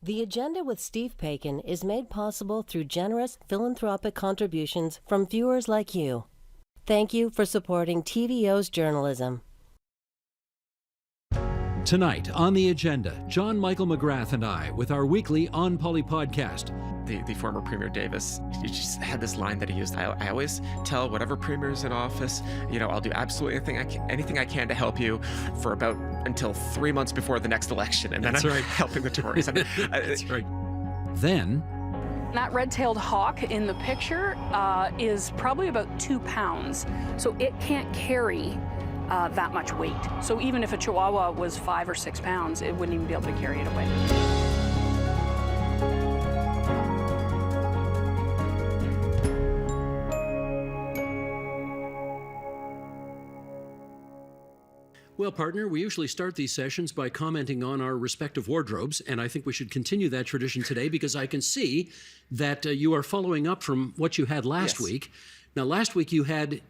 The Agenda with Steve Paikin is made possible through generous philanthropic contributions from viewers like you. Thank you for supporting TVO's journalism. Tonight on the agenda, John Michael McGrath and I with our weekly onpoli podcast. The former Premier Davis, he just had this line that he used. I always tell whatever premier is in office, I'll do absolutely anything I can to help you for about until 3 months before the next election, and then I'm helping the Tories. That's right. Then, that red-tailed hawk in the picture is probably about 2 pounds, so it can't carry that much weight. So even if a Chihuahua was 5 or 6 pounds, it wouldn't even be able to carry it away. well, partner, we usually start these sessions by commenting on our respective wardrobes, and I think we should continue that tradition today because I can see that you are following up from what you had last week. Now, last week you had,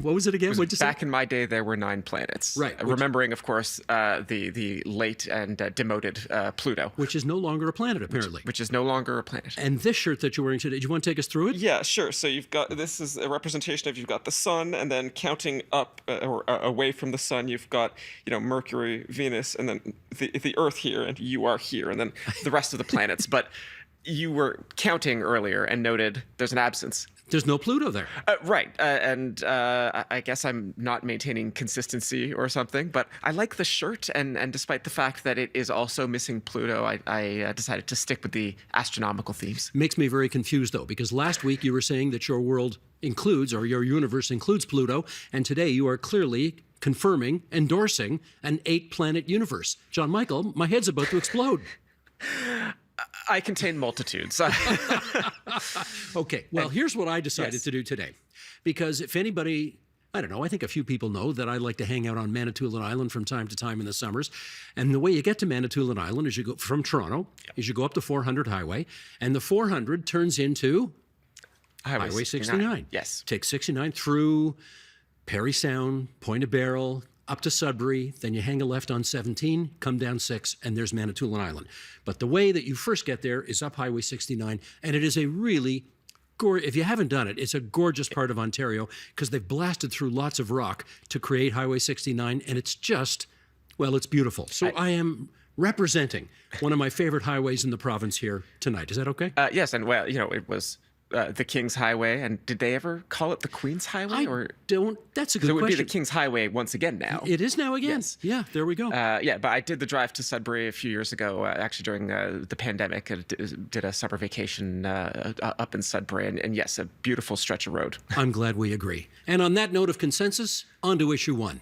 what was it again? Back in my day, there were 9 planets. Right. Remembering, of course, the late and demoted Pluto. Which is no longer a planet, apparently. Which is no longer a planet. And this shirt that you're wearing today, do you want to take us through it? Yeah, sure. So this is a representation of, you've got the sun, and then counting up or away from the sun, you've got, Mercury, Venus, and then the Earth here, and you are here, and then the rest of the planets. But you were counting earlier and noted there's an absence. There's no Pluto there. Right. And I guess I'm not maintaining consistency or something, but I like the shirt. And despite the fact that it is also missing Pluto, I decided to stick with the astronomical themes. Makes me very confused, though, because last week you were saying that your world includes, or your universe includes Pluto, and today you are clearly confirming, endorsing an 8-planet universe. John Michael, my head's about to explode. I contain multitudes. Okay, well, here's what I decided to do today. Because if anybody, I don't know, I think a few people know that I like to hang out on Manitoulin Island from time to time in the summers. And the way you get to Manitoulin Island is you go from Toronto, is you go up the 400 highway, and the 400 turns into Highway 69. Yes. Take 69 through Parry Sound, Point of Barrel, up to Sudbury, then you hang a left on 17, come down 6, and there's Manitoulin Island. But the way that you first get there is up Highway 69, and it is a really if you haven't done it, it's a gorgeous part of Ontario because they've blasted through lots of rock to create Highway 69, and it's just, well, it's beautiful. So I am representing one of my favorite highways in the province here tonight. Is that okay? Yes, and well, it was the King's Highway, and did they ever call it the Queen's Highway? That's a good question. It would be the King's Highway once again now. It is now again. Yes. Yeah, there we go. But I did the drive to Sudbury a few years ago, actually during the pandemic. I did a summer vacation up in Sudbury, and yes, a beautiful stretch of road. I'm glad we agree. And on that note of consensus, on to issue 1.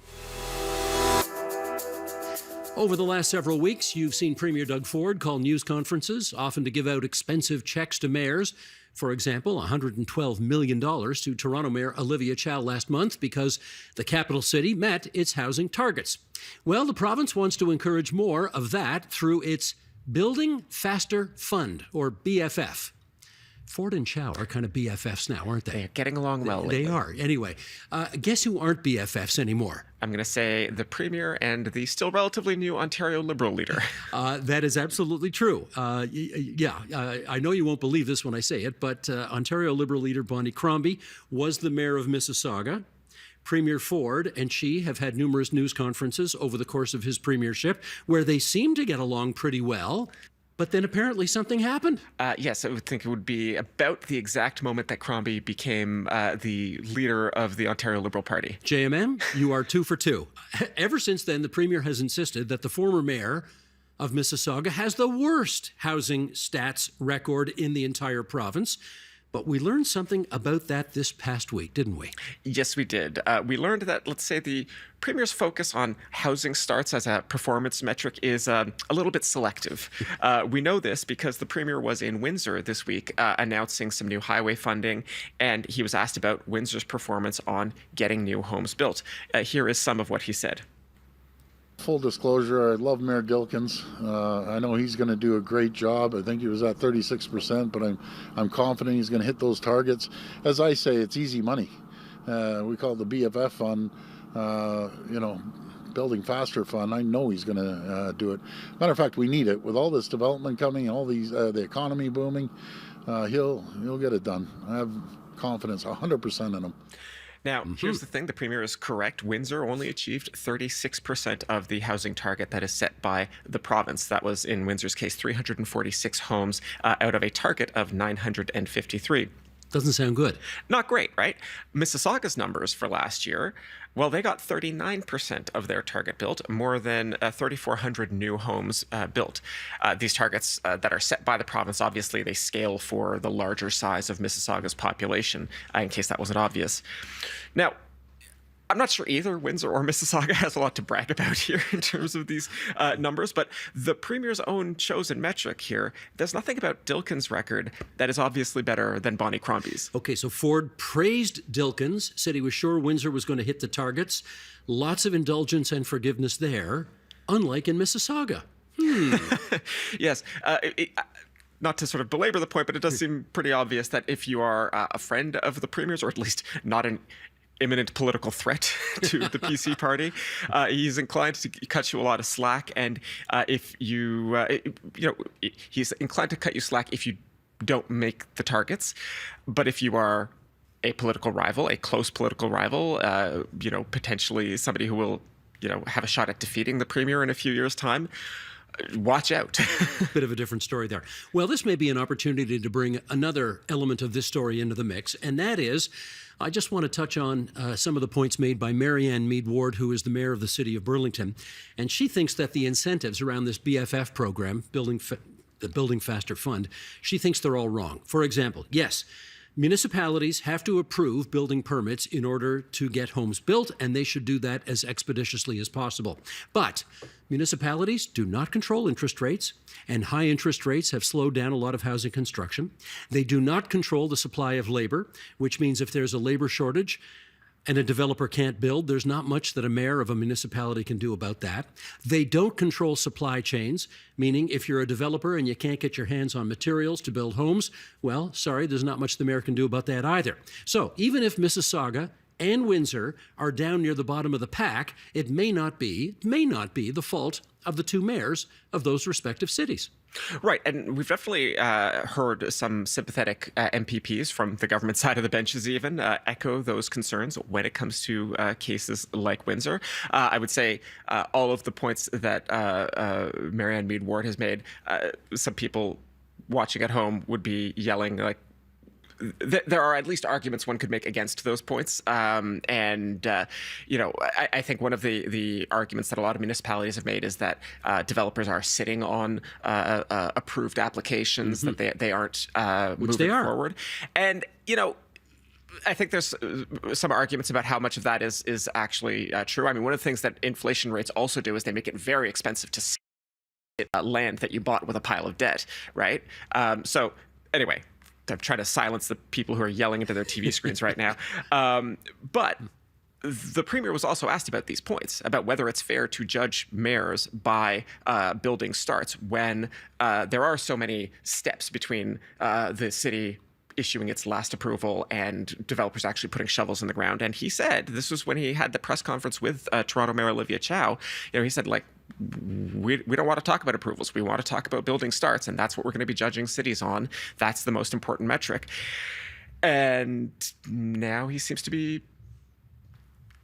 Over the last several weeks, you've seen Premier Doug Ford call news conferences, often to give out expensive checks to mayors. For example, $112 million to Toronto Mayor Olivia Chow last month because the capital city met its housing targets. Well, the province wants to encourage more of that through its Building Faster Fund, or BFF. Ford and Chow are kind of BFFs now, aren't they? They're getting along well lately. They are. Anyway, guess who aren't BFFs anymore? I'm going to say the Premier and the still relatively new Ontario Liberal leader. That is absolutely true. I know you won't believe this when I say it, but Ontario Liberal leader Bonnie Crombie was the mayor of Mississauga. Premier Ford and she have had numerous news conferences over the course of his premiership where they seem to get along pretty well. But then apparently something happened. Yes, I would think it would be about the exact moment that Crombie became the leader of the Ontario Liberal Party. JMM, you are 2 for 2. Ever since then, the Premier has insisted that the former mayor of Mississauga has the worst housing stats record in the entire province. But we learned something about that this past week, didn't we? Yes, we did. We learned that, let's say, the Premier's focus on housing starts as a performance metric is a little bit selective. We know this because the Premier was in Windsor this week announcing some new highway funding, and he was asked about Windsor's performance on getting new homes built. Here is some of what he said. Full disclosure, I love Mayor Dilkins. I know he's going to do a great job. I think he was at 36%, but I'm confident he's going to hit those targets. As I say, it's easy money. We call it the BFF fund. Building Faster Fund. I know he's going to do it. Matter of fact, we need it. With all this development coming, all these the economy booming, he'll get it done. I have confidence 100% in him. Now, here's the thing. The Premier is correct. Windsor only achieved 36% of the housing target that is set by the province. That was, in Windsor's case, 346 homes out of a target of 953. Doesn't sound good. Not great, right? Mississauga's numbers for last year, well, they got 39% of their target built, more than 3,400 new homes built. These targets that are set by the province, obviously, they scale for the larger size of Mississauga's population, in case that wasn't obvious. Now, I'm not sure either Windsor or Mississauga has a lot to brag about here in terms of these numbers, but the Premier's own chosen metric here, there's nothing about Dilkin's record that is obviously better than Bonnie Crombie's. Okay, so Ford praised Dilkins, said he was sure Windsor was going to hit the targets. Lots of indulgence and forgiveness there, unlike in Mississauga. Yes. Not to sort of belabor the point, but it does seem pretty obvious that if you are a friend of the Premier's, or at least not an imminent political threat to the PC party, he's inclined to cut you a lot of slack, and if he's inclined to cut you slack if you don't make the targets. But if you are a political rival, a close political rival, potentially somebody who will, have a shot at defeating the Premier in a few years' time, watch out. Bit of a different story there. Well, this may be an opportunity to bring another element of this story into the mix, and that is, I just want to touch on some of the points made by Marianne Mead Ward, who is the mayor of the city of Burlington, and she thinks that the incentives around this BFF program, the Building Faster Fund, she thinks they're all wrong. For example, yes, municipalities have to approve building permits in order to get homes built, and they should do that as expeditiously as possible. But municipalities do not control interest rates, and high interest rates have slowed down a lot of housing construction. They do not control the supply of labor, which means if there's a labor shortage and a developer can't build, there's not much that a mayor of a municipality can do about that. They don't control supply chains, meaning if you're a developer and you can't get your hands on materials to build homes, well, sorry, there's not much the mayor can do about that either. So even if Mississauga and Windsor are down near the bottom of the pack, it may not be the fault of the two mayors of those respective cities. Right, and we've definitely heard some sympathetic MPPs from the government side of the benches even echo those concerns when it comes to cases like Windsor. I would say all of the points that Marianne Mead Ward has made, some people watching at home would be yelling like, there are at least arguments one could make against those points. I think one of the arguments that a lot of municipalities have made is that developers are sitting on approved applications, that they aren't moving forward. And, I think there's some arguments about how much of that is actually true. I mean, one of the things that inflation rates also do is they make it very expensive to sell land that you bought with a pile of debt, right? So anyway, I'm trying to silence the people who are yelling into their TV screens right now. But the Premier was also asked about these points, about whether it's fair to judge mayors by building starts when there are so many steps between the city issuing its last approval and developers actually putting shovels in the ground. And he said, this was when he had the press conference with Toronto Mayor Olivia Chow, he said, like, we don't want to talk about approvals. We want to talk about building starts, and that's what we're going to be judging cities on. That's the most important metric. And now he seems to be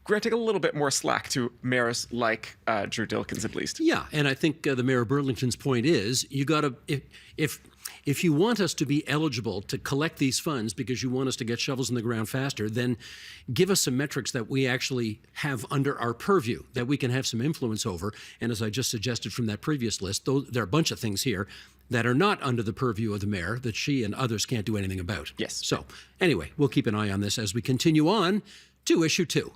granting a little bit more slack to mayors like Drew Dilkins, at least. Yeah, and I think the mayor of Burlington's point is you got to, if you want us to be eligible to collect these funds because you want us to get shovels in the ground faster, then give us some metrics that we actually have under our purview, that we can have some influence over. And as I just suggested from that previous list, there are a bunch of things here that are not under the purview of the mayor that she and others can't do anything about. Yes. So anyway, we'll keep an eye on this as we continue on to issue 2.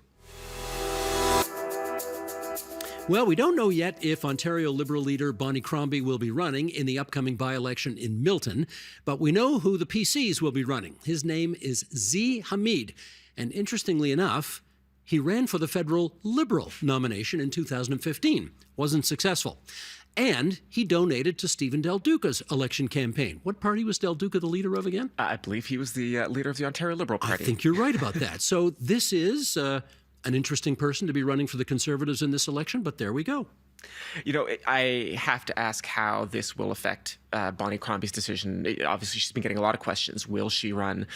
Well, we don't know yet if Ontario Liberal leader Bonnie Crombie will be running in the upcoming by-election in Milton, but we know who the PCs will be running. His name is Z. Hamid, and interestingly enough, he ran for the federal Liberal nomination in 2015. Wasn't successful. And he donated to Stephen Del Duca's election campaign. What party was Del Duca the leader of again? I believe he was the leader of the Ontario Liberal Party. I think you're right about that. So this is an interesting person to be running for the Conservatives in this election, but there we go. You know, I have to ask how this will affect Bonnie Crombie's decision. Obviously, she's been getting a lot of questions. Will she run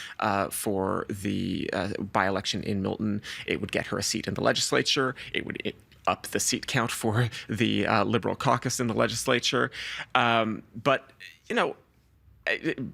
for the by-election in Milton? It would get her a seat in the legislature. It would up the seat count for the Liberal caucus in the legislature. But, you know,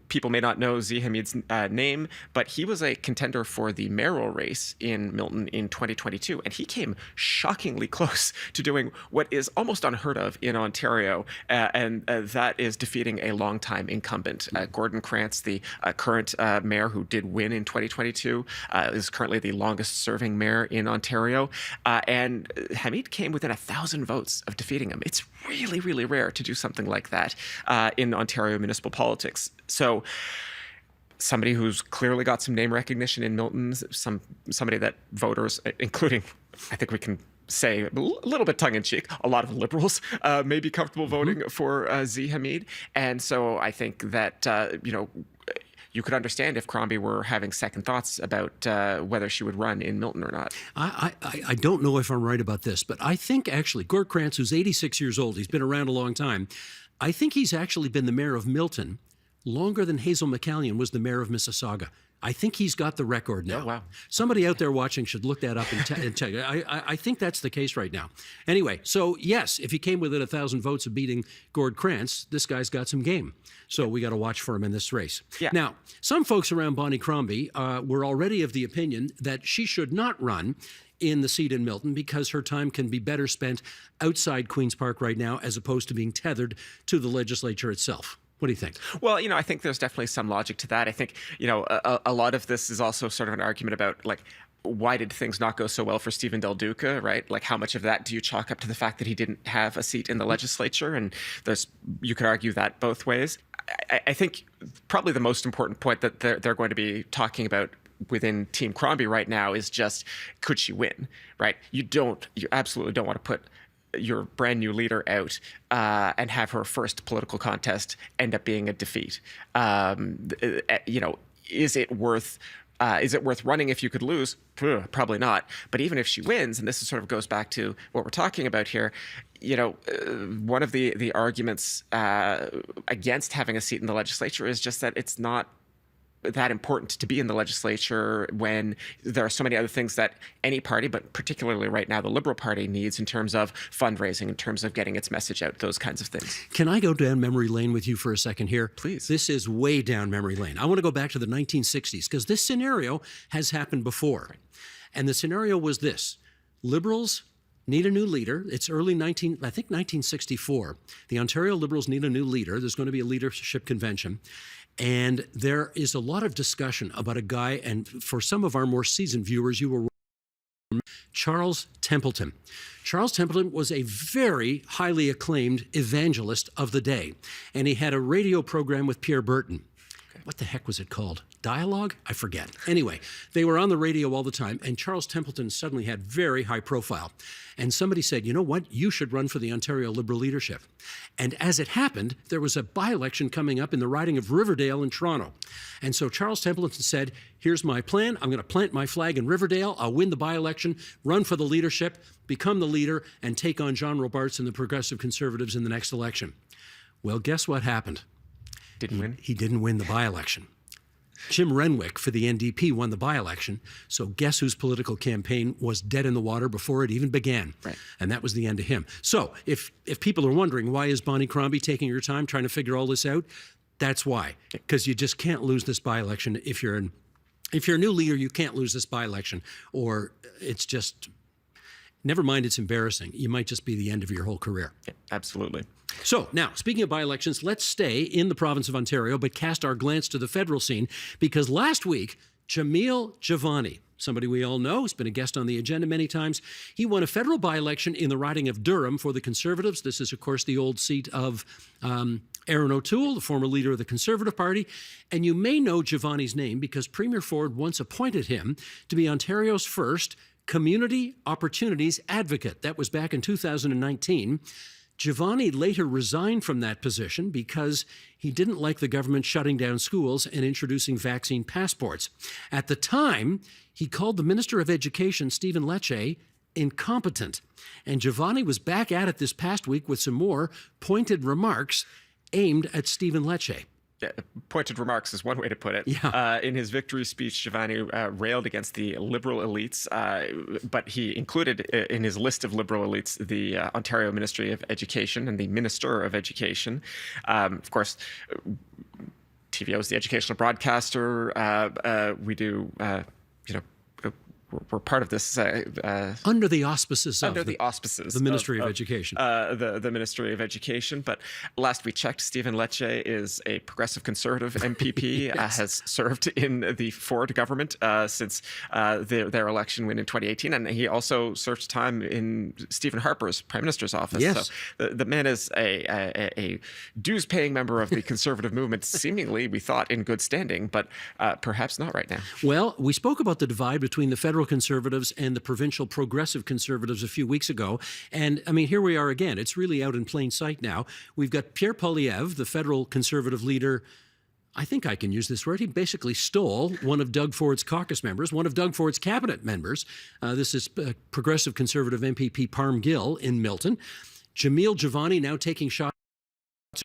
people may not know Zia Hamid's name, but he was a contender for the mayoral race in Milton in 2022, and he came shockingly close to doing what is almost unheard of in Ontario, and that is defeating a longtime incumbent. Gordon Krantz, the current mayor who did win in 2022, is currently the longest-serving mayor in Ontario, and Hamid came within 1,000 votes of defeating him. It's really, really rare to do something like that in Ontario municipal politics. So somebody who's clearly got some name recognition in Milton, somebody that voters, including, I think we can say a little bit tongue-in-cheek, a lot of Liberals may be comfortable voting for Zia Hamid. And so I think that, you know, you could understand if Crombie were having second thoughts about whether she would run in Milton or not. I don't know if I'm right about this, but I think actually Gord Krantz, who's 86 years old, he's been around a long time. I think he's actually been the mayor of Milton longer than Hazel McCallion was the mayor of Mississauga. I think he's got the record now. Oh, wow. Somebody out there watching should look that up and check. I think that's the case right now. Anyway, so yes, if he came within 1,000 votes of beating Gord Krantz, this guy's got some game. So we got to watch for him in this race. Yeah. Now, some folks around Bonnie Crombie were already of the opinion that she should not run in the seat in Milton because her time can be better spent outside Queen's Park right now as opposed to being tethered to the legislature itself. What do you think? Well, you know, I think there's definitely some logic to that. I think, you know, a lot of this is also sort of an argument about, like, why did things not go so well for Stephen Del Duca, right? Like, how much of that do you chalk up to the fact that he didn't have a seat in the legislature? And you could argue that both ways. I think probably the most important point that they're going to be talking about within Team Crombie right now is just, could she win, right? You absolutely don't want to put your brand new leader out and have her first political contest end up being a defeat. You know, is it worth running if you could lose? Probably not. But even if she wins, and this sort of goes back to what we're talking about here, you know, one of the arguments against having a seat in the legislature is just that it's not that important to be in the legislature when there are so many other things that any party, but particularly right now the Liberal Party, needs in terms of fundraising, in terms of getting its message out, those kinds of things. Can I go down memory lane with you for a second here? Please. This is way down memory lane. I want to go back to the 1960s because this scenario has happened before. Right. And the scenario was this. Liberals need a new leader. It's I think 1964. The Ontario Liberals need a new leader. There's going to be a leadership convention. And there is a lot of discussion about a guy, and for some of our more seasoned viewers, you will remember Charles Templeton. Charles Templeton was a very highly acclaimed evangelist of the day, and he had a radio program with Pierre Burton. What the heck was it called? Dialogue? I forget. Anyway, they were on the radio all the time, and Charles Templeton suddenly had very high profile. And somebody said, you know what? You should run for the Ontario Liberal leadership. And as it happened, there was a by-election coming up in the riding of Riverdale in Toronto. And so Charles Templeton said, here's my plan. I'm going to plant my flag in Riverdale. I'll win the by-election, run for the leadership, become the leader, and take on John Robarts and the Progressive Conservatives in the next election. Well, guess what happened? He didn't win the by-election. Jim Renwick for the NDP won the by-election, so guess whose political campaign was dead in the water before it even began? Right. And that was the end of him. So if people are wondering, why is Bonnie Crombie taking her time trying to figure all this out? That's why, because you just can't lose this by-election. If you're a new leader, you can't lose this by-election, or it's just, never mind it's embarrassing. You might just be the end of your whole career. Yeah, absolutely. So now, speaking of by-elections, let's stay in the province of Ontario, but cast our glance to the federal scene, because last week, Jamil Javani, somebody we all know, has been a guest on the agenda many times, he won a federal by-election in the riding of Durham for the Conservatives. This is, of course, the old seat of Aaron O'Toole, the former leader of the Conservative Party. And you may know Javani's name because Premier Ford once appointed him to be Ontario's first Community Opportunities Advocate. That was back in 2019. Giovanni later resigned from that position because he didn't like the government shutting down schools and introducing vaccine passports. At the time, he called the Minister of Education, Stephen Lecce, incompetent. And Giovanni was back at it this past week with some more pointed remarks aimed at Stephen Lecce. Yeah, pointed remarks is one way to put it. Yeah. In his victory speech, Giovanni railed against the liberal elites, but he included in his list of liberal elites the Ontario Ministry of Education and the Minister of Education. Of course, TVO is the educational broadcaster. We do, we're part of this under the auspices of the Ministry of Education. The Ministry of Education. But last we checked, Stephen Lecce is a progressive conservative MPP, Yes. has served in the Ford government since their election win in 2018, and he also served time in Stephen Harper's Prime Minister's office. Yes. So the man is a dues-paying member of the conservative movement, seemingly, we thought, in good standing, but perhaps not right now. Well, we spoke about the divide between the federal conservatives and the provincial progressive conservatives a few weeks ago. And I mean, here we are again. It's really out in plain sight now. We've got Pierre Poilievre, the federal conservative leader. I think I can use this word. He basically stole one of Doug Ford's caucus members, one of Doug Ford's cabinet members. This is progressive conservative MPP Parm Gill in Milton. Jamil Giovanni now taking shots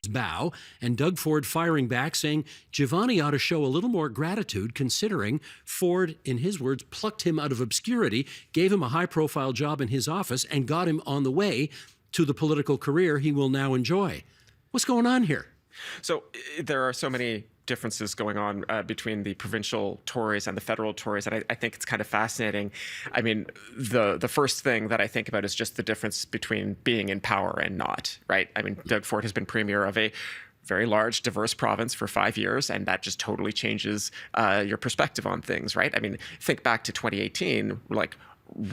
his bow, and Doug Ford firing back, saying Giovanni ought to show a little more gratitude considering Ford, in his words, plucked him out of obscurity, gave him a high-profile job in his office, and got him on the way to the political career he will now enjoy. What's going on here? So there are so many differences going on between the provincial Tories and the federal Tories, and I think it's kind of fascinating. I mean, the first thing that I think about is just the difference between being in power and not, right? I mean, Doug Ford has been premier of a very large, diverse province for 5 years, and that just totally changes your perspective on things, right? I mean, think back to 2018, like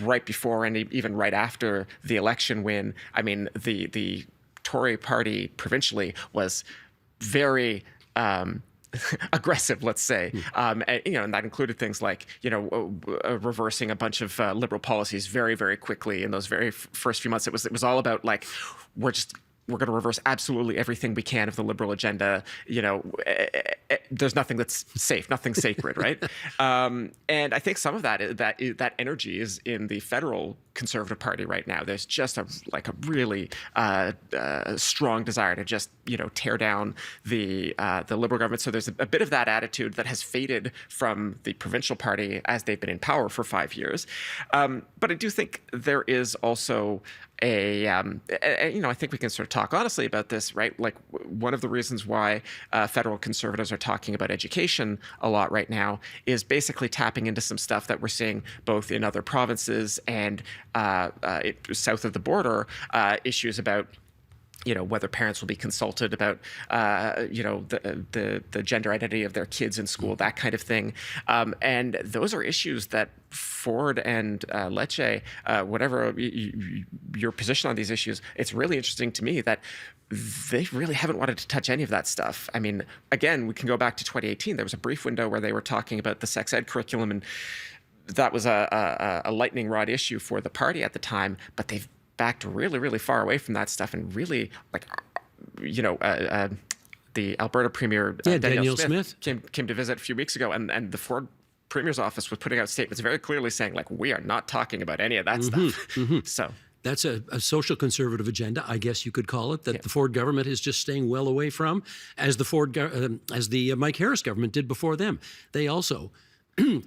right before and even right after the election win. I mean, the Tory party provincially was very aggressive, let's say, and that included things like, reversing a bunch of liberal policies very, very quickly in those very first few months. It was all about like, we're going to reverse absolutely everything we can of the liberal agenda. There's nothing that's safe, nothing sacred, right? And I think some of that energy is in the federal Conservative Party right now. There's just a really strong desire to just tear down the Liberal government. So there's a bit of that attitude that has faded from the provincial party as they've been in power for 5 years. But I do think there is also I think we can sort of talk honestly about this, right? Like one of the reasons why federal conservatives are talking about education a lot right now is basically tapping into some stuff that we're seeing both in other provinces and south of the border, issues about whether parents will be consulted about, the gender identity of their kids in school, that kind of thing. And those are issues that Ford and Lecce, whatever your position on these issues, it's really interesting to me that they really haven't wanted to touch any of that stuff. I mean, again, we can go back to 2018. There was a brief window where they were talking about the sex ed curriculum, and that was a lightning rod issue for the party at the time, but they've backed really, really far away from that stuff, and really, like, the Alberta Premier Danielle Smith came to visit a few weeks ago, and the Ford Premier's office was putting out statements very clearly saying, like, we are not talking about any of that stuff. So that's a social conservative agenda, I guess you could call it, that the Ford government is just staying well away from, as the Mike Harris government did before them. They also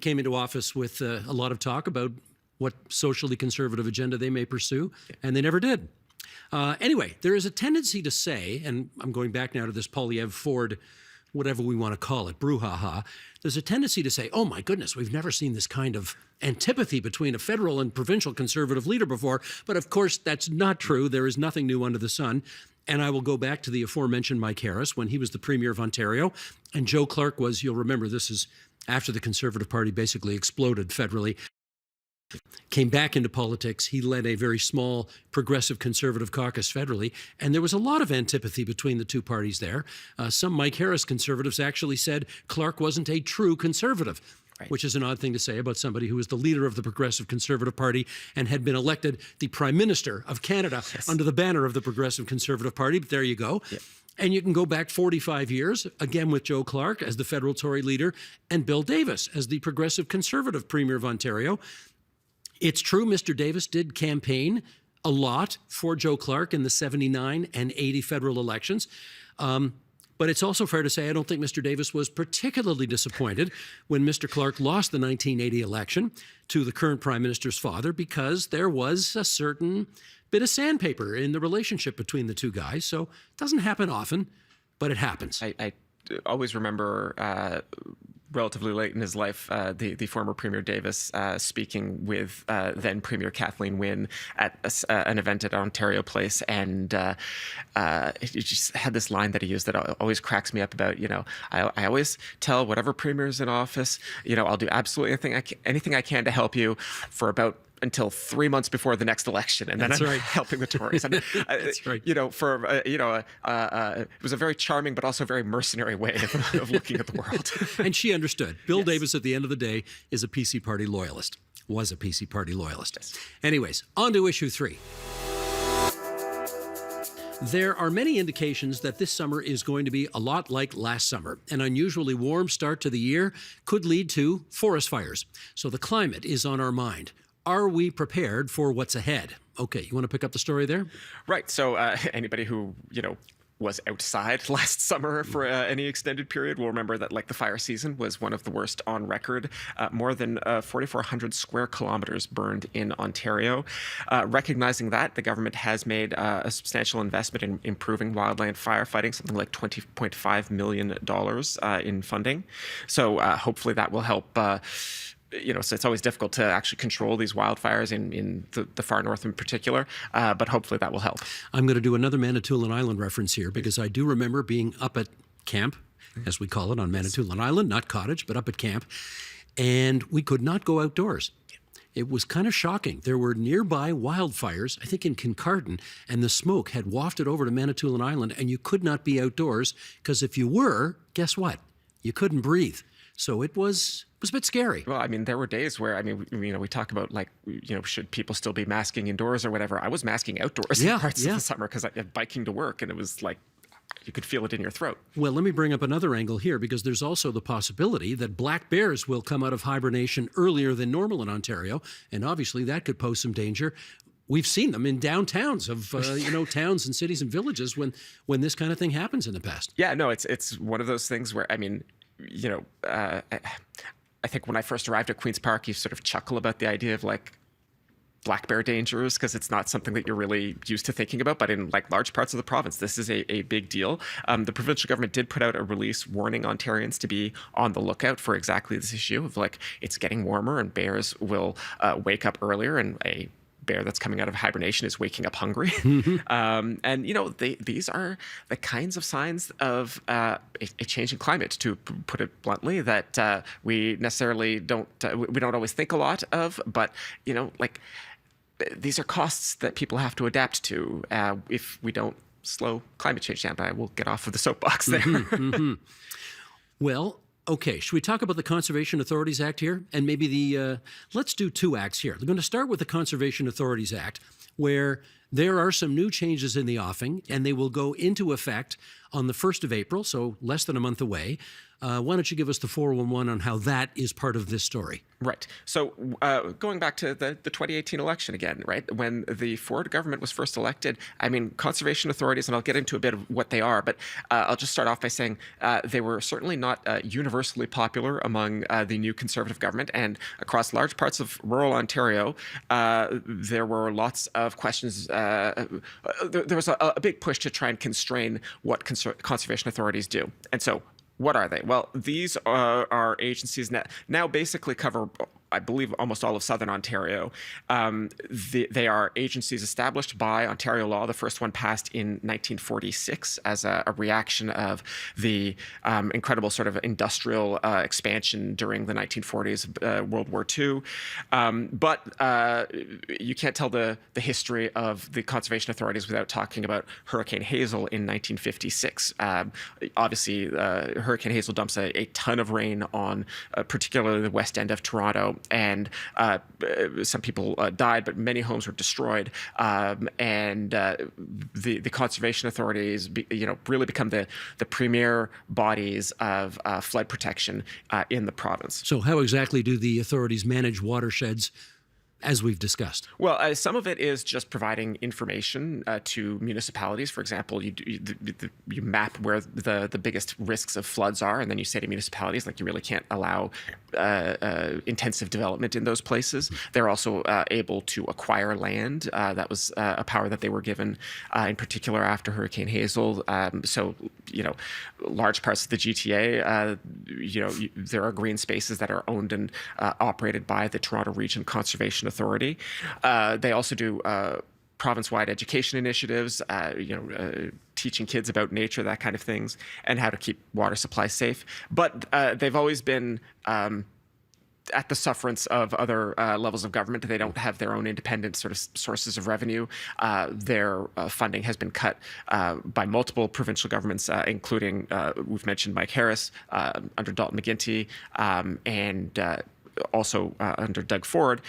came into office with a lot of talk about what socially conservative agenda they may pursue, and they never did. Anyway, there is a tendency to say, and I'm going back now to this Poilievre-Ford, whatever we want to call it, brouhaha, there's a tendency to say, oh my goodness, we've never seen this kind of antipathy between a federal and provincial conservative leader before. But of course, that's not true. There is nothing new under the sun. And I will go back to the aforementioned Mike Harris when he was the Premier of Ontario, and Joe Clark was, you'll remember, this is after the Conservative Party basically exploded federally, came back into politics. He led a very small progressive conservative caucus federally, and there was a lot of antipathy between the two parties there. Some Mike Harris conservatives actually said Clark wasn't a true conservative. which is an odd thing to say about somebody who was the leader of the Progressive Conservative Party and had been elected the Prime Minister of Canada under the banner of the Progressive Conservative Party. But there you go. Yep. And you can go back 45 years, again with Joe Clark as the federal Tory leader and Bill Davis as the Progressive Conservative Premier of Ontario. It's true, Mr. Davis did campaign a lot for Joe Clark in the 79 and 80 federal elections. But it's also fair to say I don't think Mr. Davis was particularly disappointed when Mr. Clark lost the 1980 election to the current Prime Minister's father, because there was a certain bit of sandpaper in the relationship between the two guys. So it doesn't happen often, but it happens. I always remember relatively late in his life, the former Premier Davis speaking with then Premier Kathleen Wynne at an event at Ontario Place, and he just had this line that he used that always cracks me up about, I always tell whatever Premier is in office, I'll do absolutely anything I can to help you for about until 3 months before the next election, and then I'm helping the Tories. And, That's right. it was a very charming but also very mercenary way of looking at the world. And she understood. Bill Davis, at the end of the day, is a PC Party loyalist. Was a PC Party loyalist. Yes. Anyways, on to issue 3. There are many indications that this summer is going to be a lot like last summer. An unusually warm start to the year could lead to forest fires. So the climate is on our mind. Are we prepared for what's ahead? Okay, you want to pick up the story there? Right. So anybody who, was outside last summer for any extended period will remember that the fire season was one of the worst on record. More than 4,400 square kilometers burned in Ontario. Recognizing that, the government has made a substantial investment in improving wildland firefighting, something like $20.5 million in funding. So hopefully that will help. So it's always difficult to actually control these wildfires in the far north in particular, but hopefully that will help. I'm going to do another Manitoulin Island reference here, because I do remember being up at camp, as we call it, on Manitoulin Island, not cottage, but up at camp, and we could not go outdoors. It was kind of shocking. There were nearby wildfires, I think in Kincardine, and the smoke had wafted over to Manitoulin Island, and you could not be outdoors, because if you were, guess what? You couldn't breathe. So it was a bit scary. Well, there were days where, we talk about should people still be masking indoors or whatever. I was masking outdoors in parts of the summer because I had biking to work, and it was you could feel it in your throat. Well, let me bring up another angle here, because there's also the possibility that black bears will come out of hibernation earlier than normal in Ontario, and obviously that could pose some danger. We've seen them in downtowns of towns and cities and villages when this kind of thing happens in the past. Yeah, no, it's one of those things where I think when I first arrived at Queen's Park, you sort of chuckle about the idea of black bear dangers, because it's not something that you're really used to thinking about. But in large parts of the province, this is a big deal. The provincial government did put out a release warning Ontarians to be on the lookout for exactly this issue of it's getting warmer and bears will wake up earlier, and a bear that's coming out of hibernation is waking up hungry. And these are the kinds of signs of a changing climate, to put it bluntly, that we necessarily don't always think a lot of, but these are costs that people have to adapt to if we don't slow climate change down. But I will get off of the soapbox there. Well, okay, should we talk about the Conservation Authorities Act here? And maybe let's do 2 acts here. We're going to start with the Conservation Authorities Act, where there are some new changes in the offing, and they will go into effect on the 1st of April, so less than a month away. Why don't you give us the 411 on how that is part of this story? Right. So going back to the 2018 election again, right? When the Ford government was first elected, conservation authorities, and I'll get into a bit of what they are, but I'll just start off by saying they were certainly not universally popular among the new Conservative government. And across large parts of rural Ontario, there were lots of questions. There was a big push to try and constrain what conservation authorities do. And so what are they? Well, these are agencies that now basically cover I believe, almost all of southern Ontario. They are agencies established by Ontario law. The first one passed in 1946 as a reaction of the incredible sort of industrial expansion during the 1940s, World War II. But you can't tell the history of the conservation authorities without talking about Hurricane Hazel in 1956. Obviously, Hurricane Hazel dumps a ton of rain on particularly the west end of Toronto, and some people died, but many homes were destroyed. And the conservation authorities, really become the premier bodies of flood protection in the province. So how exactly do the authorities manage watersheds, as we've discussed? Well, some of it is just providing information to municipalities. For example, you map where the biggest risks of floods are, and then you say to municipalities, like, you really can't allow intensive development in those places. They're also able to acquire land. That was a power that they were given, in particular after Hurricane Hazel. So, large parts of the GTA, there are green spaces that are owned and operated by the Toronto Region Conservation Authority. They also do province-wide education initiatives, teaching kids about nature, that kind of things, and how to keep water supply safe. But they've always been at the sufferance of other levels of government. They don't have their own independent sort of sources of revenue. Their funding has been cut by multiple provincial governments, including, we've mentioned Mike Harris, under Dalton McGuinty, and also under Doug Ford.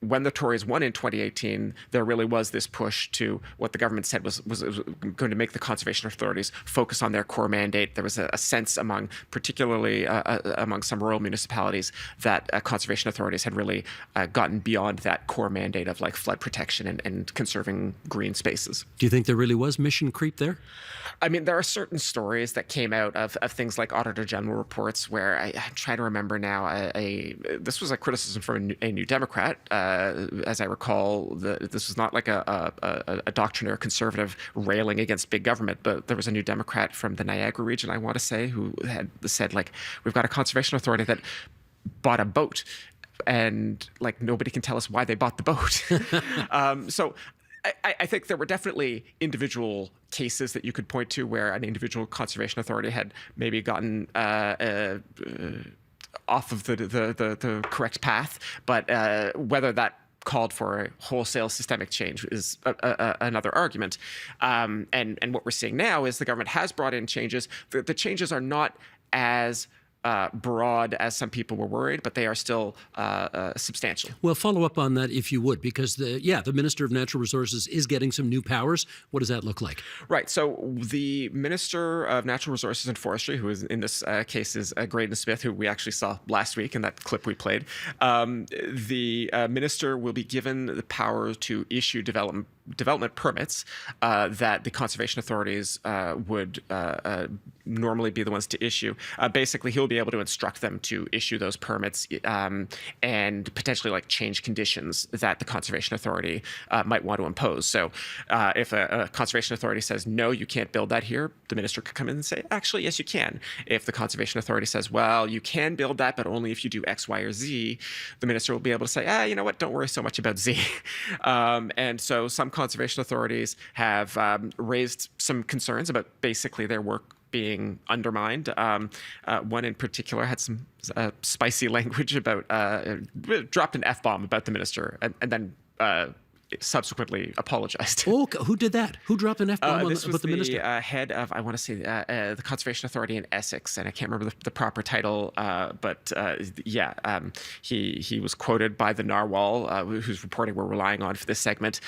When the Tories won in 2018, there really was this push to what the government said was going to make the conservation authorities focus on their core mandate. There was a sense particularly among some rural municipalities, that conservation authorities had really gotten beyond that core mandate of like flood protection and conserving green spaces. Do you think there really was mission creep there? I mean, there are certain stories that came out of things like Auditor General reports where I'm trying to remember now, this was a criticism from a New Democrat. As I recall, this was not like a doctrinaire conservative railing against big government, but there was a New Democrat from the Niagara region, I want to say, who had said, like, we've got a conservation authority that bought a boat, and like nobody can tell us why they bought the boat. So I think there were definitely individual cases that you could point to where an individual conservation authority had maybe gotten off of the correct path, but whether that called for a wholesale systemic change is another argument. And what we're seeing now is the government has brought in changes. The changes are not as broad as some people were worried, but they are still substantial. Well, follow up on that if you would, because the Minister of Natural Resources is getting some new powers. What does that look like? Right. So the Minister of Natural Resources and Forestry, who is in this case is Graydon Smith, who we actually saw last week in that clip we played. The minister will be given the power to issue development permits that the conservation authorities would normally be the ones to issue. Basically, he'll be able to instruct them to issue those permits and potentially like change conditions that the conservation authority might want to impose. So if a conservation authority says, no, you can't build that here, the minister could come in and say, actually, yes, you can. If the conservation authority says, well, you can build that, but only if you do X, Y, or Z, the minister will be able to say, you know what, don't worry so much about Z. And so some conservation authorities have raised some concerns about basically their work being undermined. One in particular had some spicy language about, dropped an F-bomb about the minister and then subsequently apologized. Oh, who did that? Who dropped an F-bomb about the minister? This was the head of, I want to say, the Conservation Authority in Essex, and I can't remember the proper title, but he was quoted by the Narwhal, whose reporting we're relying on for this segment,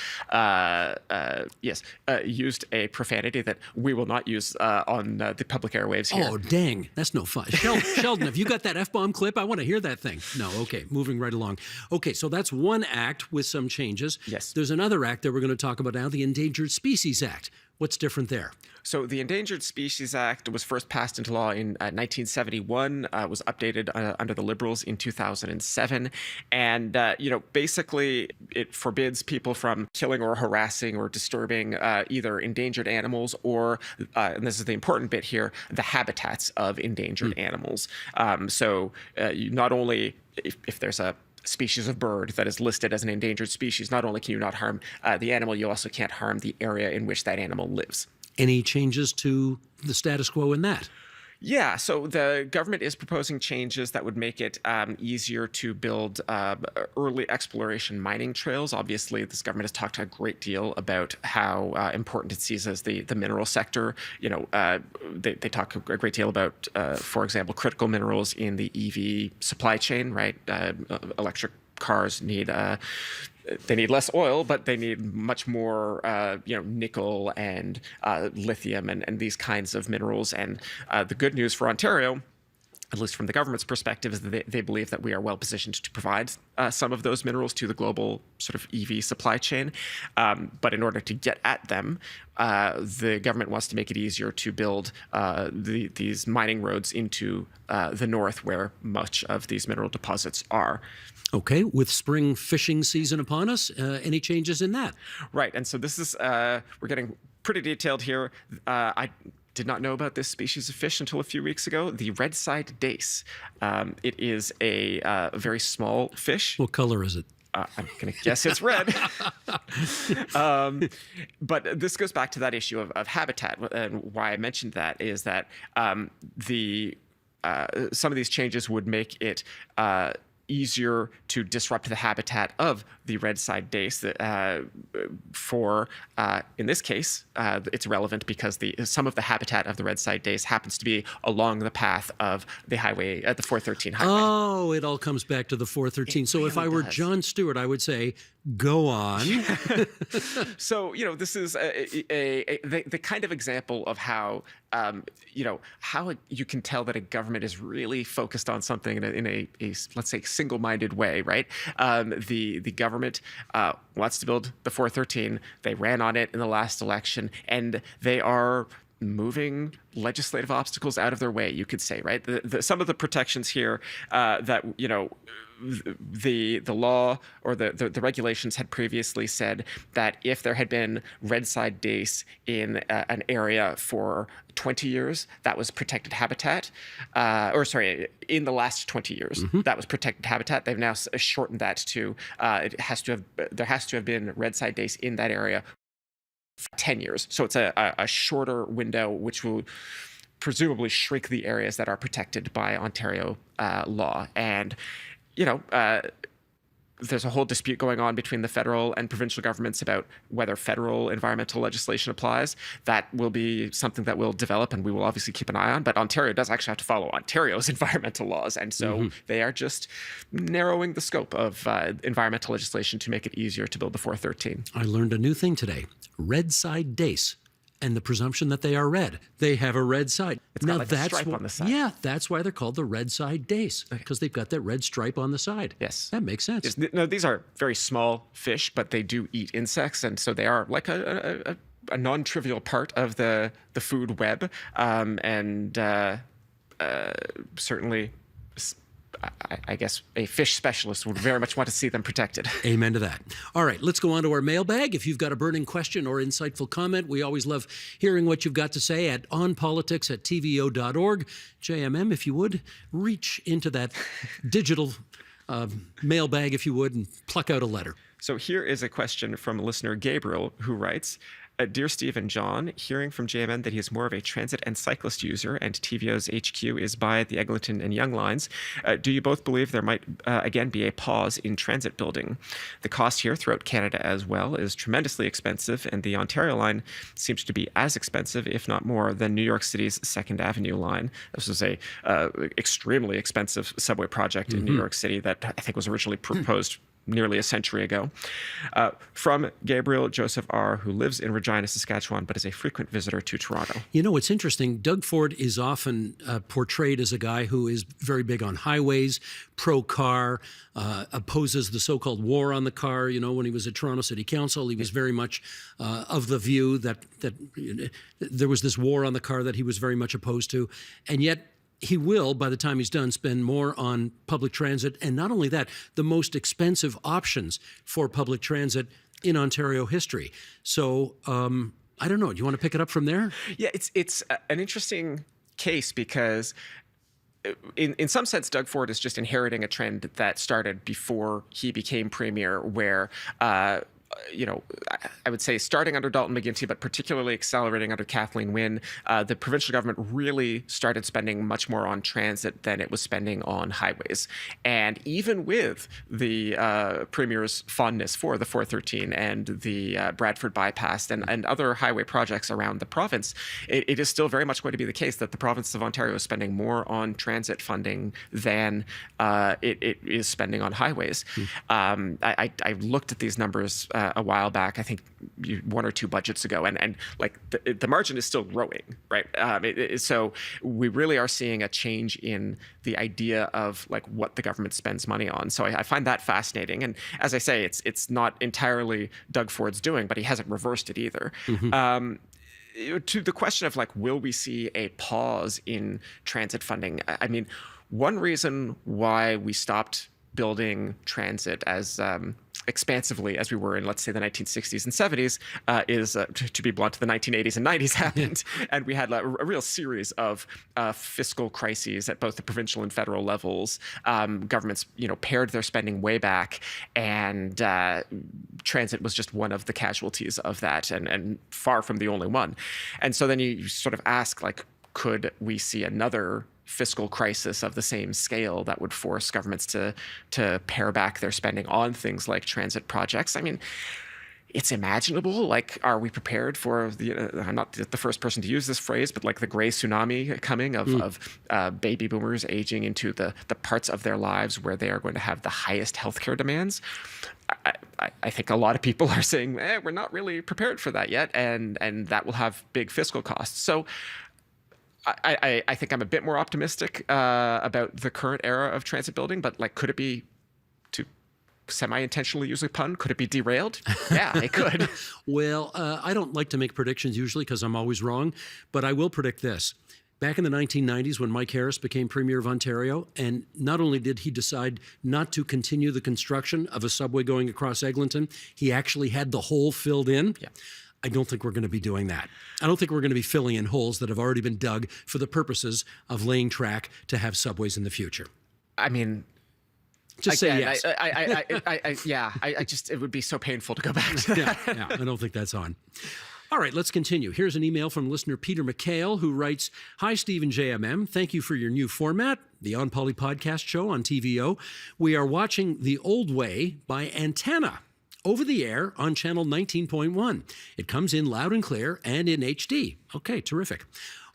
used a profanity that we will not use on the public airwaves here. Oh, dang. That's no fun. Sheldon, have you got that F-bomb clip? I want to hear that thing. No, okay. Moving right along. Okay, so that's one act with some changes. Yes. There's another act that we're going to talk about now, the Endangered Species Act, What's different there? So the Endangered Species Act was first passed into law in 1971, was updated under the Liberals in 2007. And, basically it forbids people from killing or harassing or disturbing either endangered animals or, and this is the important bit here, the habitats of endangered animals. So you not only, if there's a species of bird that is listed as an endangered species, not only can you not harm the animal, you also can't harm the area in which that animal lives. Any changes to the status quo in that? Yeah, so the government is proposing changes that would make it easier to build early exploration mining trails. Obviously, this government has talked a great deal about how important it sees as the mineral sector. They talk a great deal about, for example, critical minerals in the EV supply chain, right? Electric cars need they need less oil, but they need much more, nickel and lithium and these kinds of minerals. And the good news for Ontario, at least from the government's perspective, is that they believe that we are well positioned to provide some of those minerals to the global sort of EV supply chain. But in order to get at them, the government wants to make it easier to build these mining roads into the north where much of these mineral deposits are. Okay, with spring fishing season upon us, any changes in that? Right, and so this is, we're getting pretty detailed here. I did not know about this species of fish until a few weeks ago, the red-side dace. It is a very small fish. What color is it? I'm going to guess it's red. But this goes back to that issue of habitat. And why I mentioned that is that some of these changes would make it easier to disrupt the habitat of the red-side dace. In this case, it's relevant because some of the habitat of the red-side dace happens to be along the path of the highway, the 413 highway. Oh, it all comes back to the 413. So if I were John Stewart, I would say, go on. So, this is the kind of example of how, how you can tell that a government is really focused on something in a let's say, single-minded way, right? The government wants to build the 413. They ran on it in the last election, and they are moving legislative obstacles out of their way, you could say, right? Some of the protections here that, the law or the regulations had previously said that if there had been red-side dace in an area for 20 years, that was protected habitat. In the last 20 years, that was protected habitat. They've now shortened that to there has to have been red-side dace in that area for 10 years. So it's a shorter window, which will presumably shrink the areas that are protected by Ontario law. And there's a whole dispute going on between the federal and provincial governments about whether federal environmental legislation applies. That will be something that will develop, and we will obviously keep an eye on. But Ontario does actually have to follow Ontario's environmental laws, and so they are just narrowing the scope of environmental legislation to make it easier to build the 413. I learned a new thing today. Red-side dace. And the presumption that they are red. They have a red side. It's got like a stripe on the side. Yeah, that's why they're called the red-side dace, because they've got that red stripe on the side. Yes. That makes sense. Yes. No, these are very small fish, but they do eat insects, and so they are like a non-trivial part of the food web, and certainly, I guess a fish specialist would very much want to see them protected. Amen to that. All right, let's go on to our mailbag. If you've got a burning question or insightful comment, we always love hearing what you've got to say at onpolitics@tvo.org. JMM, if you would, reach into that digital mailbag, if you would, and pluck out a letter. So here is a question from listener Gabriel, who writes, Dear Steve and John, hearing from JMN that he is more of a transit and cyclist user and TVO's HQ is by the Eglinton and Yonge lines, do you both believe there might again be a pause in transit building? The cost here throughout Canada as well is tremendously expensive, and the Ontario line seems to be as expensive, if not more, than New York City's 2nd Avenue line. This was a extremely expensive subway project in New York City that I think was originally proposed nearly a century ago. From Gabriel Joseph R., who lives in Regina, Saskatchewan, but is a frequent visitor to Toronto. You know, it's interesting. Doug Ford is often portrayed as a guy who is very big on highways, pro-car, opposes the so-called war on the car. You know, when he was at Toronto City Council, he was very much of the view that there was this war on the car that he was very much opposed to. And yet, he will, by the time he's done, spend more on public transit. And not only that, the most expensive options for public transit in Ontario history. So I don't know. Do you want to pick it up from there? Yeah, it's an interesting case because in some sense, Doug Ford is just inheriting a trend that started before he became premier, where I would say starting under Dalton McGuinty, but particularly accelerating under Kathleen Wynne, the provincial government really started spending much more on transit than it was spending on highways. And even with the premier's fondness for the 413 and the Bradford bypass and other highway projects around the province, it is still very much going to be the case that the province of Ontario is spending more on transit funding than it is spending on highways. I looked at these numbers a while back, I think 1 or 2 budgets ago, and like the margin is still growing, right? So we really are seeing a change in the idea of like what the government spends money on. So I find that fascinating. And as I say, it's not entirely Doug Ford's doing, but he hasn't reversed it either. To the question of like, will we see a pause in transit funding? I mean, one reason why we stopped building transit as expansively as we were in, let's say, the 1960s and 70s is, to be blunt, the 1980s and 90s happened. And we had a real series of fiscal crises at both the provincial and federal levels. Governments, pared their spending way back, and transit was just one of the casualties of that, and far from the only one. And so then you sort of ask, like, could we see another fiscal crisis of the same scale that would force governments to pare back their spending on things like transit projects? I mean, it's imaginable. Like, are we prepared for I'm not the first person to use this phrase, but like the gray tsunami coming of baby boomers aging into the parts of their lives where they are going to have the highest healthcare demands? I think a lot of people are saying, we're not really prepared for that yet, and that will have big fiscal costs. So I think I'm a bit more optimistic about the current era of transit building, but like, could it be, to semi-intentionally use a pun, could it be derailed? Yeah, it could. Well, I don't like to make predictions usually because I'm always wrong, but I will predict this. Back in the 1990s, when Mike Harris became Premier of Ontario, and not only did he decide not to continue the construction of a subway going across Eglinton, he actually had the hole filled in. Yeah. I don't think we're going to be doing that. I don't think we're going to be filling in holes that have already been dug for the purposes of laying track to have subways in the future. I mean, just say yes. It would be so painful to go back to that. Yeah, I don't think that's on. All right, let's continue. Here's an email from listener Peter McHale, who writes, "Hi, Steve and JMM. Thank you for your new format, the onpoli podcast show on TVO. We are watching The Old Way by Antenna over the air on channel 19.1. It comes in loud and clear and in HD. Okay, terrific.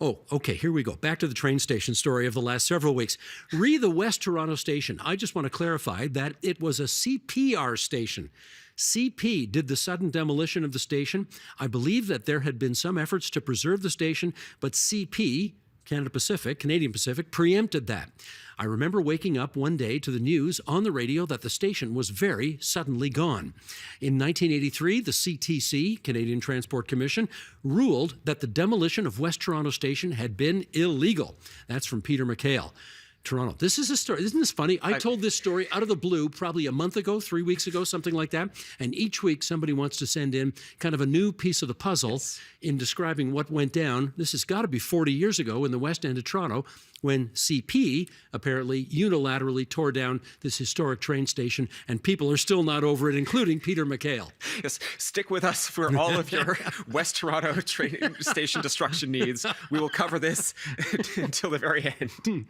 Oh, okay, here we go. Back to the train station story of the last several weeks. Re the West Toronto station. I just want to clarify that it was a CPR station. CP did the sudden demolition of the station. I believe that there had been some efforts to preserve the station, but CP, Canadian Pacific, preempted that. I remember waking up one day to the news on the radio that the station was very suddenly gone. In 1983, the CTC, Canadian Transport Commission, ruled that the demolition of West Toronto Station had been illegal. That's from Peter McHale. Toronto. This is a story. Isn't this funny? I told this story out of the blue probably a month ago, 3 weeks ago, something like that. And each week somebody wants to send in kind of a new piece of the puzzle in describing what went down. This has got to be 40 years ago in the West End of Toronto, when CP apparently unilaterally tore down this historic train station, and people are still not over it, including Peter McHale. Yes, stick with us for all of your West Toronto train station destruction needs. We will cover this until the very end.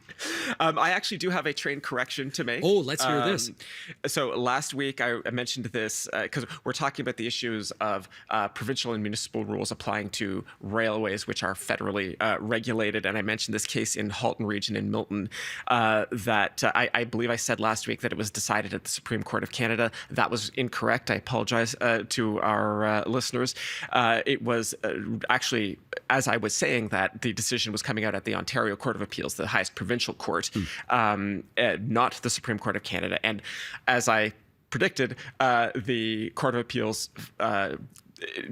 I actually do have a train correction to make. Oh, let's hear this. So last week I mentioned this because we're talking about the issues of provincial and municipal rules applying to railways, which are federally regulated. And I mentioned this case in Halton Region in Milton that I believe I said last week that it was decided at the Supreme Court of Canada. That was incorrect. I apologize to our listeners. It was actually, as I was saying, that the decision was coming out at the Ontario Court of Appeals, the highest provincial court, not the Supreme Court of Canada. And as I predicted, the Court of Appeals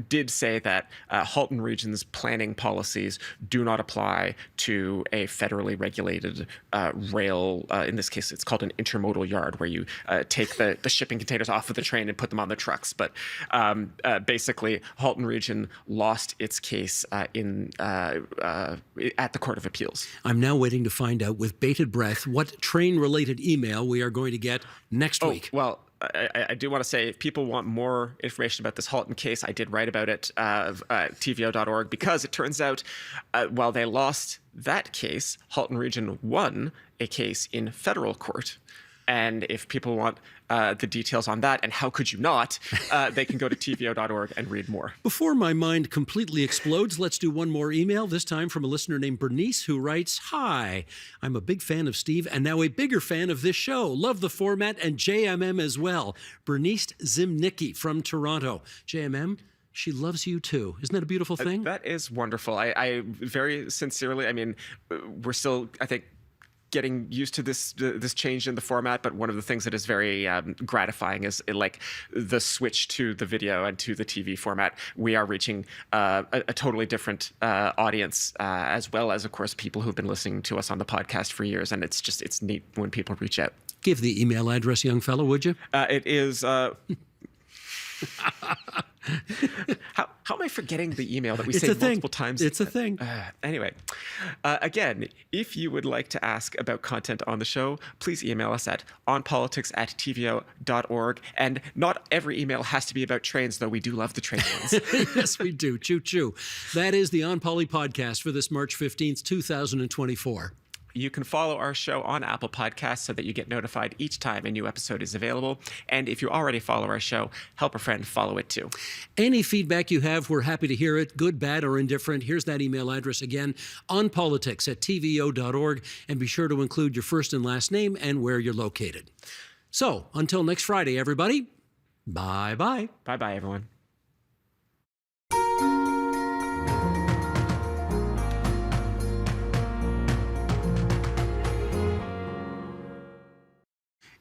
did say that Halton Region's planning policies do not apply to a federally regulated rail. In this case, it's called an intermodal yard, where you take the shipping containers off of the train and put them on the trucks. But basically, Halton Region lost its case at the Court of Appeals. I'm now waiting to find out with bated breath what train-related email we are going to get next week. Well, I do want to say, if people want more information about this Halton case, I did write about it at TVO.org, because it turns out while they lost that case, Halton Region won a case in federal court. And if people want the details on that, and how could you not, they can go to TVO.org and read more. Before my mind completely explodes, let's do one more email, this time from a listener named Bernice, who writes, "Hi, I'm a big fan of Steve and now a bigger fan of this show. Love the format and JMM as well. Bernice Zimnicki from Toronto. JMM, she loves you too. Isn't that a beautiful thing?" That is wonderful. I very sincerely, I mean, we're still, I think, getting used to this change in the format, but one of the things that is very gratifying is like the switch to the video and to the TV format. We are reaching a totally different audience, as well as, of course, people who've been listening to us on the podcast for years, and it's neat when people reach out. Give the email address, young fellow, would you? It is. How am I forgetting the email that we say multiple times? It's a thing. Anyway, again, if you would like to ask about content on the show, please email us at onpolitics@tvo.org. And not every email has to be about trains, though we do love the train ones. Yes, we do. Choo choo. That is the On Poly podcast for this March 15th, 2024. You can follow our show on Apple Podcasts so that you get notified each time a new episode is available. And if you already follow our show, help a friend follow it too. Any feedback you have, we're happy to hear it, good, bad, or indifferent. Here's that email address again, onpolitics@tvo.org, and be sure to include your first and last name and where you're located. So, until next Friday, everybody, bye-bye. Bye-bye, everyone.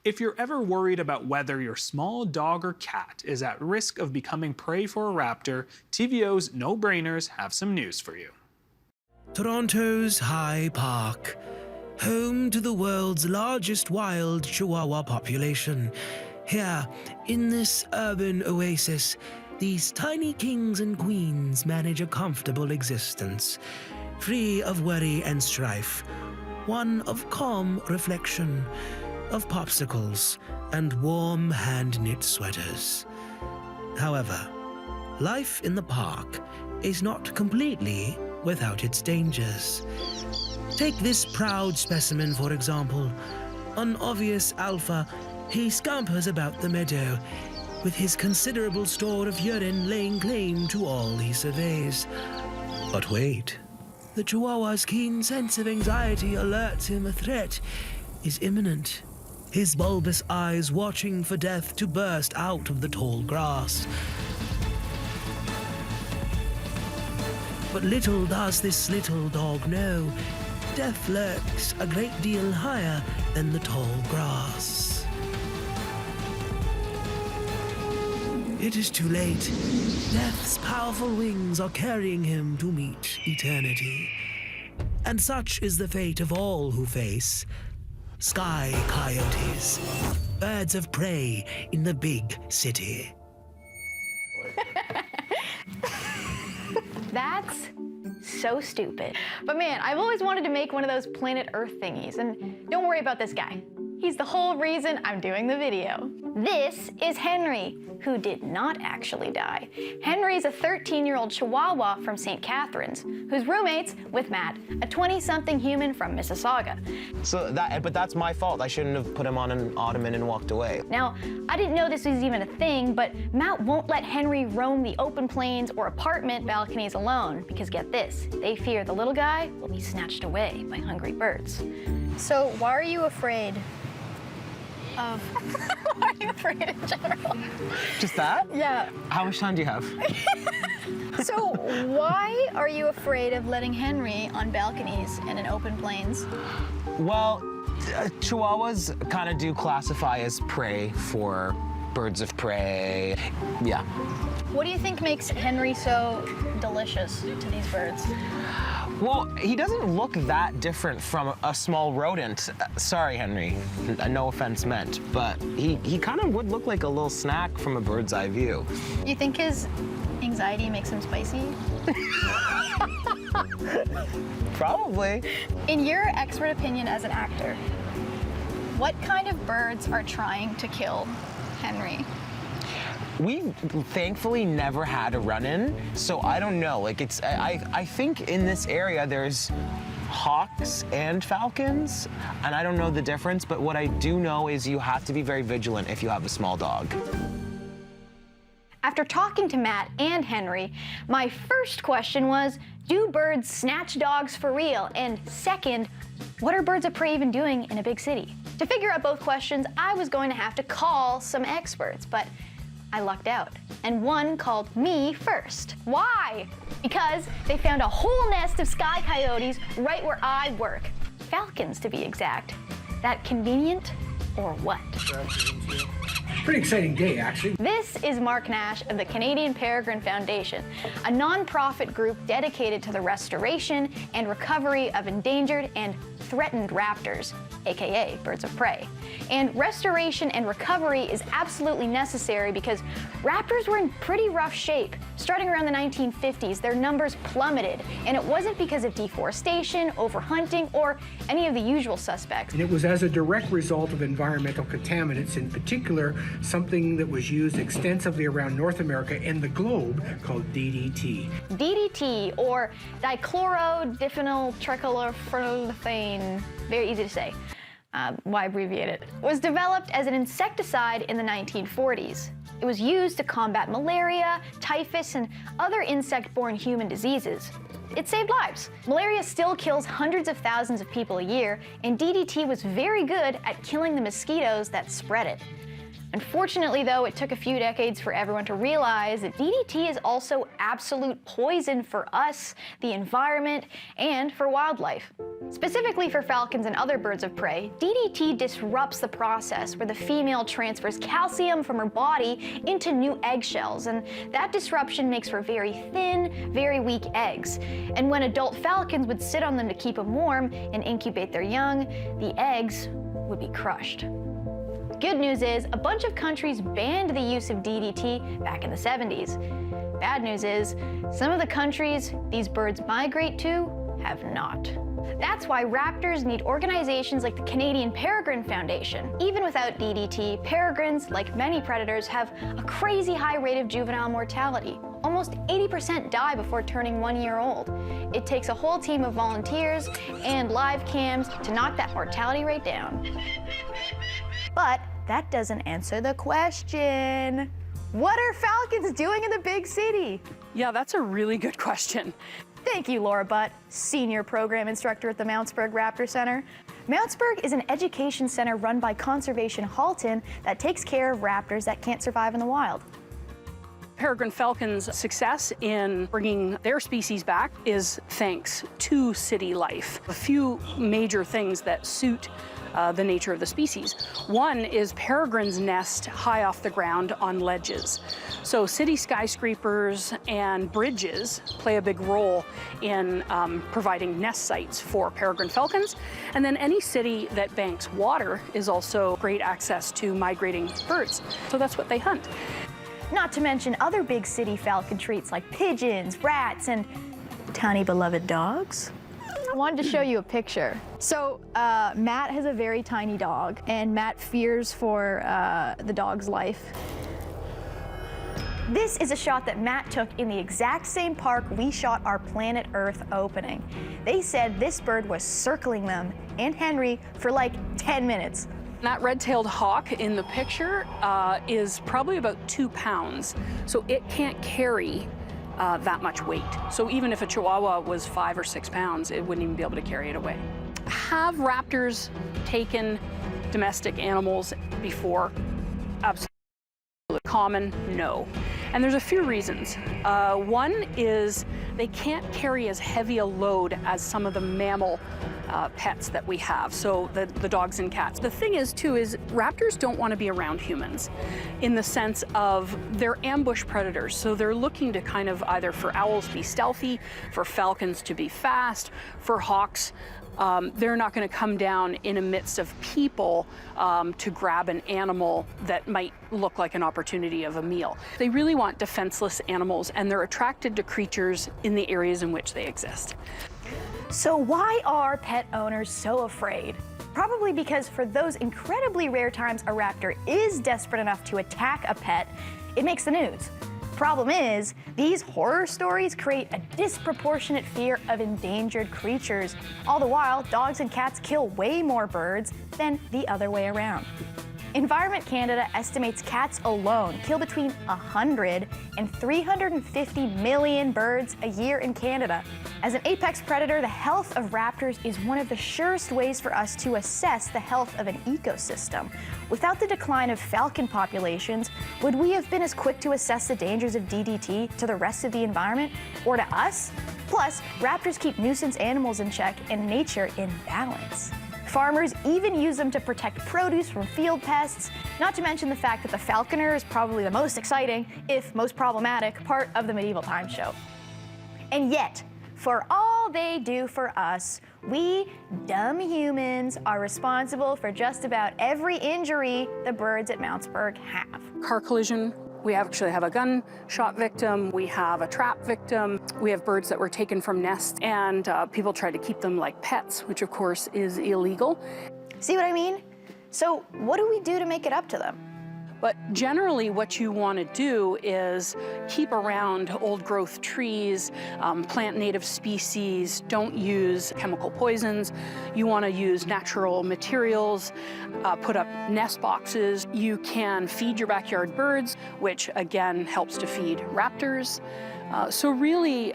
If you're ever worried about whether your small dog or cat is at risk of becoming prey for a raptor, TVO's No-Brainers have some news for you. Toronto's High Park, home to the world's largest wild Chihuahua population. Here, in this urban oasis, these tiny kings and queens manage a comfortable existence, free of worry and strife, one of calm reflection, of popsicles and warm hand-knit sweaters. However, life in the park is not completely without its dangers. Take this proud specimen, for example. An obvious alpha, he scampers about the meadow, with his considerable store of urine laying claim to all he surveys. But wait, the Chihuahua's keen sense of anxiety alerts him a threat is imminent, his bulbous eyes watching for death to burst out of the tall grass. But little does this little dog know, death lurks a great deal higher than the tall grass. It is too late. Death's powerful wings are carrying him to meet eternity. And such is the fate of all who face sky coyotes, birds of prey in the big city. That's so stupid. But man, I've always wanted to make one of those planet Earth thingies, and don't worry about this guy. He's the whole reason I'm doing the video. This is Henry, who did not actually die. Henry's a 13-year-old Chihuahua from St. Catharines, who's roommates with Matt, a 20-something human from Mississauga. But that's my fault. I shouldn't have put him on an ottoman and walked away. Now, I didn't know this was even a thing, but Matt won't let Henry roam the open plains or apartment balconies alone, because get this, they fear the little guy will be snatched away by hungry birds. So why are you afraid of... Why are you afraid in general? Just that? Yeah. How much time do you have? So why are you afraid of letting Henry on balconies and in open plains? Well, Chihuahuas kind of do classify as prey for birds of prey. Yeah. What do you think makes Henry so delicious to these birds? Well, he doesn't look that different from a small rodent. Sorry, Henry, no offense meant, but he kind of would look like a little snack from a bird's eye view. You think his anxiety makes him spicy? Probably. In your expert opinion as an actor, what kind of birds are trying to kill Henry? We've thankfully never had a run-in, so I don't know. Like, I think in this area there's hawks and falcons, and I don't know the difference, but what I do know is you have to be very vigilant if you have a small dog. After talking to Matt and Henry, my first question was, do birds snatch dogs for real? And second, what are birds of prey even doing in a big city? To figure out both questions, I was going to have to call some experts, but I lucked out, and one called me first. Why? Because they found a whole nest of sky coyotes right where I work. Falcons, to be exact. That convenient, or what? Pretty exciting day, actually. This is Mark Nash of the Canadian Peregrine Foundation, a non-profit group dedicated to the restoration and recovery of endangered and threatened raptors, aka birds of prey. And restoration and recovery is absolutely necessary because raptors were in pretty rough shape. Starting around the 1950s, their numbers plummeted, and it wasn't because of deforestation, overhunting, or any of the usual suspects. And it was as a direct result of environmental contaminants, in particular, something that was used extensively around North America and the globe called DDT. DDT, or dichlorodiphenol trichlorophane, very easy to say. Why abbreviate it? Was developed as an insecticide in the 1940s. It was used to combat malaria, typhus, and other insect-borne human diseases. It saved lives. Malaria still kills hundreds of thousands of people a year, and DDT was very good at killing the mosquitoes that spread it. Unfortunately, though, it took a few decades for everyone to realize that DDT is also absolute poison for us, the environment, and for wildlife. Specifically for falcons and other birds of prey, DDT disrupts the process where the female transfers calcium from her body into new eggshells, and that disruption makes for very thin, very weak eggs. And when adult falcons would sit on them to keep them warm and incubate their young, the eggs would be crushed. Good news is, a bunch of countries banned the use of DDT back in the 70s. Bad news is, some of the countries these birds migrate to have not. That's why raptors need organizations like the Canadian Peregrine Foundation. Even without DDT, peregrines, like many predators, have a crazy high rate of juvenile mortality. Almost 80% die before turning 1 year old. It takes a whole team of volunteers and live cams to knock that mortality rate down. But that doesn't answer the question. What are falcons doing in the big city? Yeah, that's a really good question. Thank you, Laura Butt, Senior Program Instructor at the Mountsburg Raptor Center. Mountsburg is an education center run by Conservation Halton that takes care of raptors that can't survive in the wild. Peregrine falcons' success in bringing their species back is thanks to city life. A few major things that suit the nature of the species. One is peregrines nest high off the ground on ledges. So city skyscrapers and bridges play a big role in providing nest sites for peregrine falcons. And then any city that banks water is also great access to migrating birds. So that's what they hunt. Not to mention other big city falcon treats like pigeons, rats, and tiny beloved dogs. I wanted to show you a picture. So Matt has a very tiny dog, and Matt fears for the dog's life. This is a shot that Matt took in the exact same park we shot our Planet Earth opening. They said this bird was circling them and Henry for like 10 minutes. That red-tailed hawk in the picture is probably about 2 pounds, so it can't carry that much weight. So even if a Chihuahua was 5 or 6 pounds, it wouldn't even be able to carry it away. Have raptors taken domestic animals before? Absolutely. Common? No. And there's a few reasons. One is they can't carry as heavy a load as some of the mammal pets that we have, so the dogs and cats. The thing is, too, is raptors don't want to be around humans in the sense of they're ambush predators, so they're looking to kind of either for owls to be stealthy, for falcons to be fast, for hawks. They're not going to come down in the midst of people to grab an animal that might look like an opportunity of a meal. They really want defenseless animals, and they're attracted to creatures in the areas in which they exist. So why are pet owners so afraid? Probably because for those incredibly rare times a raptor is desperate enough to attack a pet, it makes the news. Problem is, these horror stories create a disproportionate fear of endangered creatures. All the while, dogs and cats kill way more birds than the other way around. Environment Canada estimates cats alone kill between 100 and 350 million birds a year in Canada. As an apex predator, the health of raptors is one of the surest ways for us to assess the health of an ecosystem. Without the decline of falcon populations, would we have been as quick to assess the dangers of DDT to the rest of the environment, or to us? Plus, raptors keep nuisance animals in check and nature in balance. Farmers even use them to protect produce from field pests, not to mention the fact that the falconer is probably the most exciting, if most problematic, part of the medieval times show. And yet, for all they do for us, we dumb humans are responsible for just about every injury the birds at Mountsburg have. Car collision. We actually have a gunshot victim, we have a trap victim, we have birds that were taken from nests, and people try to keep them like pets, which of course is illegal. See what I mean? So what do we do to make it up to them? But generally what you want to do is keep around old growth trees, plant native species, don't use chemical poisons. You want to use natural materials, put up nest boxes. You can feed your backyard birds, which again helps to feed raptors. So really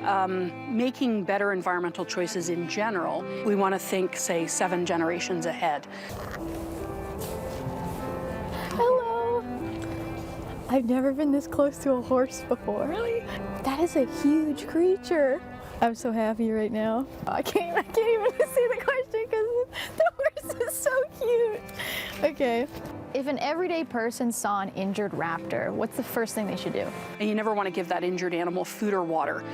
making better environmental choices in general. We want to think, say, 7 generations ahead. Hello. I've never been this close to a horse before. Really? That is a huge creature. I'm so happy right now. I can't even see the question because the horse is so cute. Okay. If an everyday person saw an injured raptor, what's the first thing they should do? And you never want to give that injured animal food or water.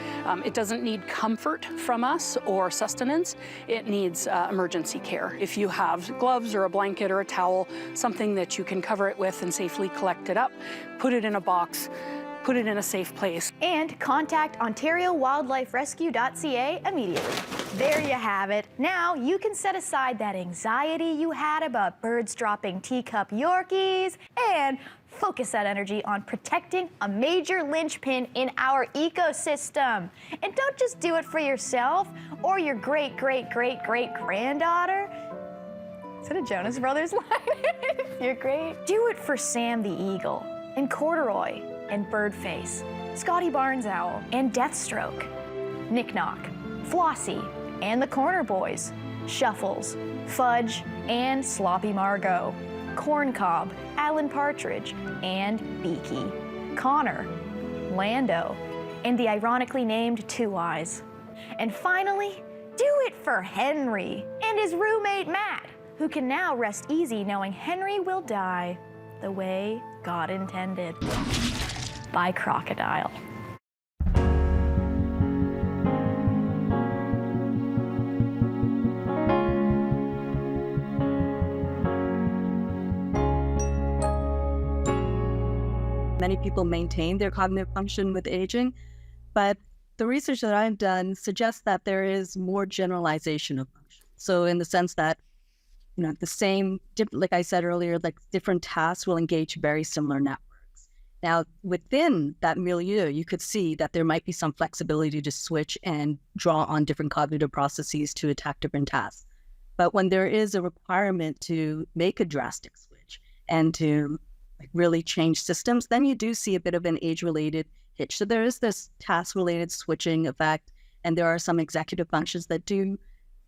It doesn't need comfort from us or sustenance. It needs emergency care. If you have gloves or a blanket or a towel, something that you can cover it with and safely collect it up, put it in a box, put it in a safe place. And contact OntarioWildliferescue.ca immediately. There you have it. Now you can set aside that anxiety you had about birds dropping teacup Yorkies and focus that energy on protecting a major linchpin in our ecosystem. And don't just do it for yourself or your great-great-great-great-granddaughter. Is that a Jonas Brothers line? You're great. Do it for Sam the Eagle and Corduroy and Birdface, Scotty Barnes Owl and Deathstroke, Nick Knock, Flossie and the Corner Boys, Shuffles, Fudge and Sloppy Margot, Corncob, Alan Partridge and Beaky, Connor, Lando, and the ironically named Two Eyes. And finally, do it for Henry and his roommate Matt, who can now rest easy knowing Henry will die the way God intended. By crocodile. Many people maintain their cognitive function with aging, but The research that I've done suggests that there is more generalization of function. So in the sense that, the same, like I said earlier, like different tasks will engage very similar networks. Now, within that milieu, you could see that there might be some flexibility to switch and draw on different cognitive processes to attack different tasks. But when there is a requirement to make a drastic switch and to really change systems, then you do see a bit of an age-related hitch. So there is this task-related switching effect, and there are some executive functions that do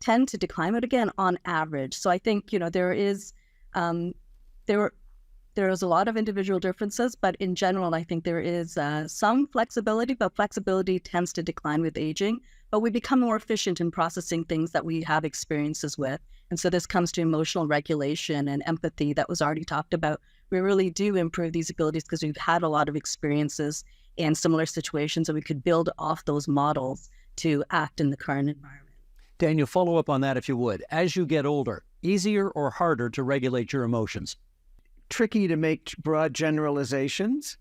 tend to decline, but again, on average. So I think, there is a lot of individual differences, but in general, I think there is some flexibility, but flexibility tends to decline with aging. But we become more efficient in processing things that we have experiences with. And so this comes to emotional regulation and empathy that was already talked about. We really do improve these abilities because we've had a lot of experiences in similar situations, and we could build off those models to act in the current environment. Daniel, follow up on that if you would. As you get older, easier or harder to regulate your emotions? Tricky to make broad generalizations.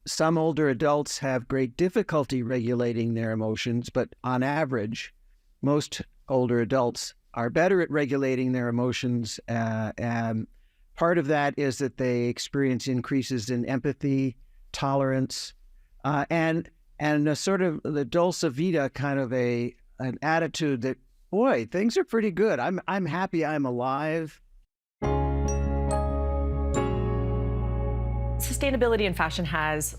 Some older adults have great difficulty regulating their emotions, but on average, most older adults are better at regulating their emotions. Part of that is that they experience increases in empathy, tolerance, and a sort of the dulce vita kind of an attitude that, boy, things are pretty good. I'm happy I'm alive. Sustainability in fashion has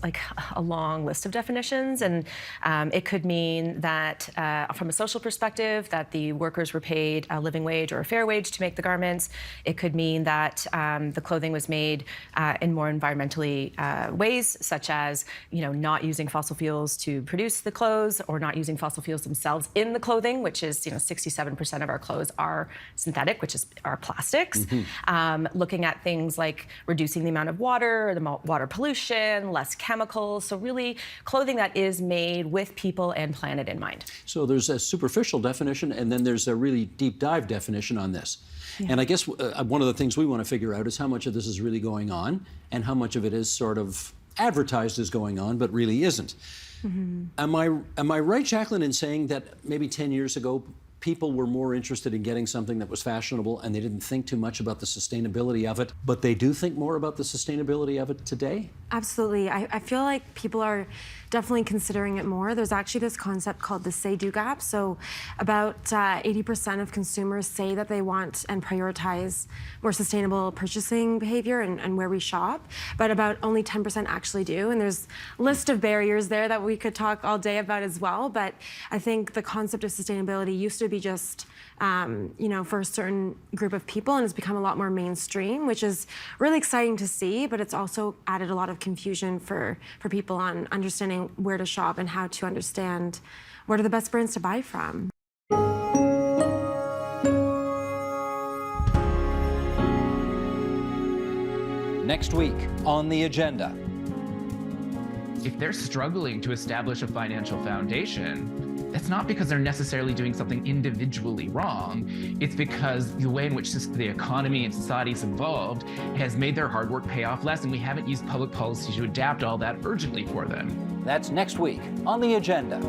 a long list of definitions, and it could mean that from a social perspective that the workers were paid a living wage or a fair wage to make the garments. It could mean that the clothing was made in more environmentally ways, such as not using fossil fuels to produce the clothes, or not using fossil fuels themselves in the clothing, which is 67% of our clothes are synthetic, which are plastics. Mm-hmm. Looking at things like reducing the amount of water, the water pollution, less chemicals. So really clothing that is made with people and planet in mind. So there's a superficial definition, and then there's a really deep dive definition on this. Yeah. And I guess one of the things we want to figure out is how much of this is really going on and how much of it is sort of advertised as going on, but really isn't. Mm-hmm. Am I right, Jacqueline, in saying that maybe 10 years ago, people were more interested in getting something that was fashionable and they didn't think too much about the sustainability of it, but they do think more about the sustainability of it today? Absolutely. I feel like people are definitely considering it more. There's actually this concept called the say-do gap. So about 80% of consumers say that they want and prioritize more sustainable purchasing behavior and where we shop, but about only 10% actually do. And there's a list of barriers there that we could talk all day about as well. But I think the concept of sustainability used to be just, for a certain group of people, and it's become a lot more mainstream, which is really exciting to see, but it's also added a lot of confusion for people on understanding where to shop and how to understand what are the best brands to buy from. Next week on the agenda. If they're struggling to establish a financial foundation, it's not because they're necessarily doing something individually wrong. It's because the way in which the economy and society has evolved has made their hard work pay off less, and we haven't used public policy to adapt all that urgently for them. That's next week on the agenda.